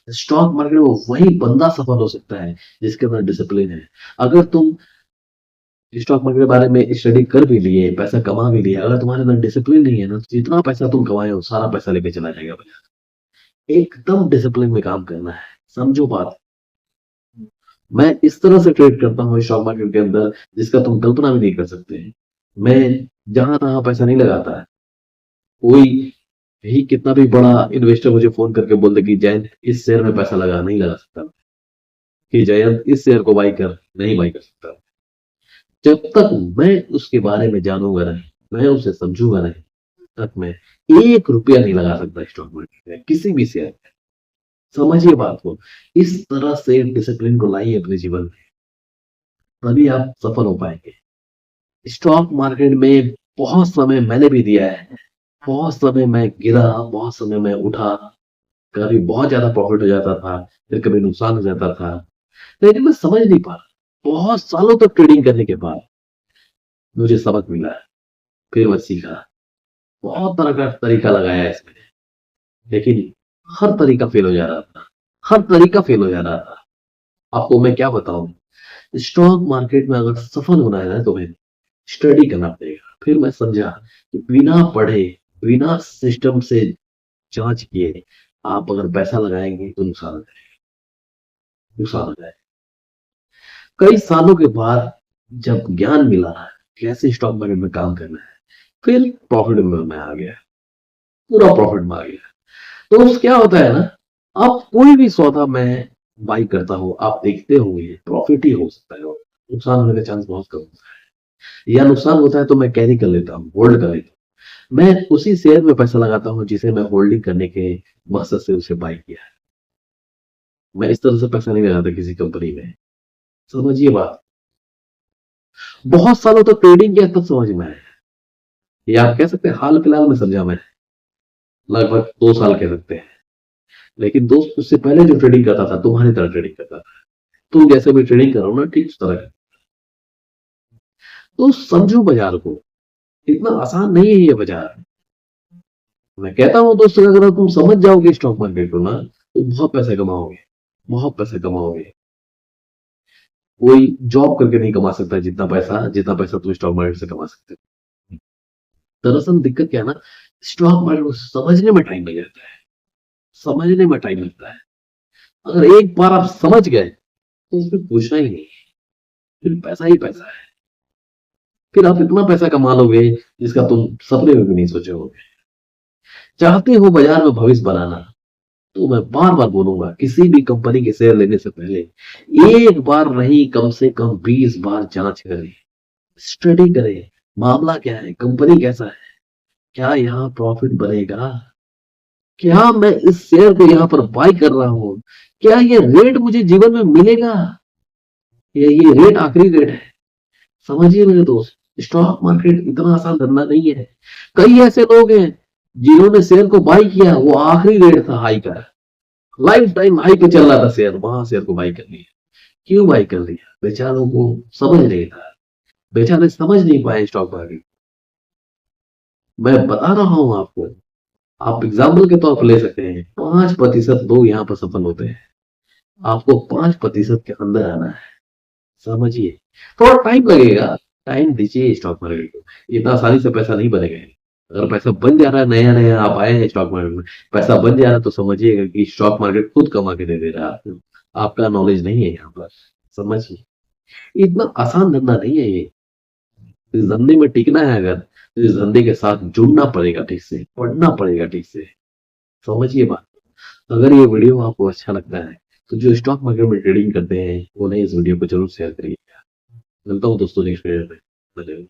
Stock market में वही बंदा सफल हो सकता है जिसके अंदर डिसिप्लिन है। अगर तुम स्टॉक मार्केट के बारे में स्टडी कर भी लिए, पैसा कमा भी लिया, अगर तुम्हारे अंदर डिसिप्लिन नहीं है ना, तो जितना पैसा तुम कमाए हो सारा पैसा लेके चला जाएगा भैया। एकदम डिसिप्लिन में काम करना है, समझो बात। मैं इस तरह से ट्रेड करता हूँ स्टॉक मार्केट के अंदर जिसका तुम कल्पना भी नहीं कर सकते। मैं जहां तहां पैसा नहीं लगाता है। कोई ही कितना भी बड़ा इन्वेस्टर मुझे फोन करके बोल दे कि जयंत इस शेयर में पैसा लगा, नहीं लगा सकता। कि जयंत इस शेयर को बाई कर, नहीं बाई कर सकता। जब तक मैं उसके बारे में जानूंगा नहीं, मैं उसे समझूंगा नहीं, तक मैं 1 रुपया नहीं लगा सकता स्टॉक मार्केट में किसी भी शेयर में। समझिए बात को। इस तरह से डिसिप्लिन को लाइए अपने जीवन में, तभी आप सफल हो पाएंगे। स्टॉक मार्केट में बहुत समय मैंने भी दिया है। बहुत समय मैं गिरा, बहुत समय मैं उठा। कभी बहुत ज्यादा प्रॉफिट हो जाता था, फिर कभी नुकसान हो जाता था, लेकिन मैं समझ नहीं पा रहा। बहुत सालों तक ट्रेडिंग करने के बाद मुझे सबक मिला है। फिर मैं सीखा, बहुत तरह का तरीका लगाया है इसमें, लेकिन हर तरीका फेल हो जा रहा था। हर तरीका फेल हो जा रहा था। आपको मैं क्या बताऊं। स्टॉक मार्केट में अगर सफल होना है ना, तुम्हें स्टडी करना पड़ेगा। फिर मैं समझा कि बिना पढ़े, बिना सिस्टम से जांच किए आप अगर पैसा लगाएंगे तो नुकसान हो जाएगा। नुकसान हो जाएगा। कई सालों के बाद जब ज्ञान मिला कैसे स्टॉक मार्केट में काम करना है, फिर प्रॉफिट में मैं आ गया। पूरा प्रॉफिट में आ गया। तो उस क्या होता है ना, आप कोई भी सौदा मैं बाई करता हूँ, आप देखते होंगे प्रॉफिट ही हो सकता है, नुकसान होने का चांस बहुत कम होता है। या नुकसान होता है तो मैं कैरी कर लेता हूँ, होल्ड कर लेता हूँ। मैं उसी शेयर में पैसा लगाता हूँ जिसे मैं होल्डिंग करने के मकसद से उसे बाई किया है। मैं इस तरह से पैसा नहीं लगाता किसी कंपनी में। समझिए बात। बहुत सालों तक ट्रेडिंग किया तब समझ में आया। या आप कह सकते हैं हाल फिलहाल में समझा मैं। लगभग 2 साल कह सकते हैं। लेकिन दोस्त उससे पहले जो ट्रेडिंग करता था तुम्हारी तरह ट्रेडिंग करता था। तुम जैसे भी ट्रेडिंग करो ना, ठीक उस तरह का। तो समझो बाजार को। इतना आसान नहीं है ये बाजार। मैं कहता हूँ दोस्तों, अगर तुम समझ जाओगे स्टॉक मार्केट को ना, तो बहुत पैसे कमाओगे। बहुत पैसे कमाओगे। कोई जॉब करके नहीं कमा सकता जितना पैसा तुम स्टॉक मार्केट से कमा सकते हो। दरअसल दिक्कत क्या है ना, स्टॉक मार्केट को समझने में टाइम लग जाता है। समझने में टाइम लगता है। अगर एक बार आप समझ गए तो उसमें पूछना ही नहीं। फिर पैसा ही पैसा है। फिर आप इतना पैसा कमा लोगे जिसका तुम सपने में भी नहीं सोचे होगे। चाहते हो बाजार में भविष्य बनाना, तो मैं बार बार बोलूंगा किसी भी कंपनी के शेयर लेने से पहले एक बार नहीं, कम से कम 20 बार जांच करें। स्टडी करें। मामला क्या है, कंपनी कैसा है, क्या यहाँ प्रॉफिट बनेगा, क्या मैं इस शेयर को यहाँ पर बाई कर रहा हूँ, क्या ये रेट मुझे जीवन में मिलेगा, ये रेट आखिरी रेट है। समझिए मेरे दोस्त, स्टॉक मार्केट इतना आसान धंधा नहीं है। कई ऐसे लोग हैं जिन्होंने शेयर को बाई किया, वो आखिरी रेट था हाई का, लाइफ टाइम हाई पे चल रहा था शेयर, वहां शेयर को बाई कर लिया। क्यों बाई कर लिया? बेचारों को समझ नहीं था। बेचारे समझ नहीं पाए स्टॉक मार्केट। मैं बता रहा हूं आपको। आप एग्जाम्पल के तौर पर ले सकते हैं, 5% लोग यहाँ पर सफल होते हैं। आपको 5% के अंदर आना है। समझिए। थोड़ा टाइम लगेगा। टाइम दीजिए स्टॉक मार्केट को। इतना आसानी से पैसा नहीं बनेगा। अगर पैसा बन जा रहा है, नया नया आप आए हैं स्टॉक मार्केट में, पैसा बन जा रहा है, तो समझिएगा कि स्टॉक मार्केट खुद कमा के दे दे रहा है आपको। आपका नॉलेज नहीं है यहाँ पर। समझिए। इतना आसान धंधा नहीं है ये। इस धंधे में टिकना है अगर, तो इस धंधे के साथ जुड़ना पड़ेगा ठीक से, पढ़ना पड़ेगा ठीक से। समझिए बात। अगर ये वीडियो आपको अच्छा लगता है, तो जो स्टॉक मार्केट में ट्रेडिंग करते हैं उन्हें इस वीडियो को जरूर शेयर करिए। मिलता हूँ दोस्तों नेक्स्ट वीडियो में। धन्यवाद।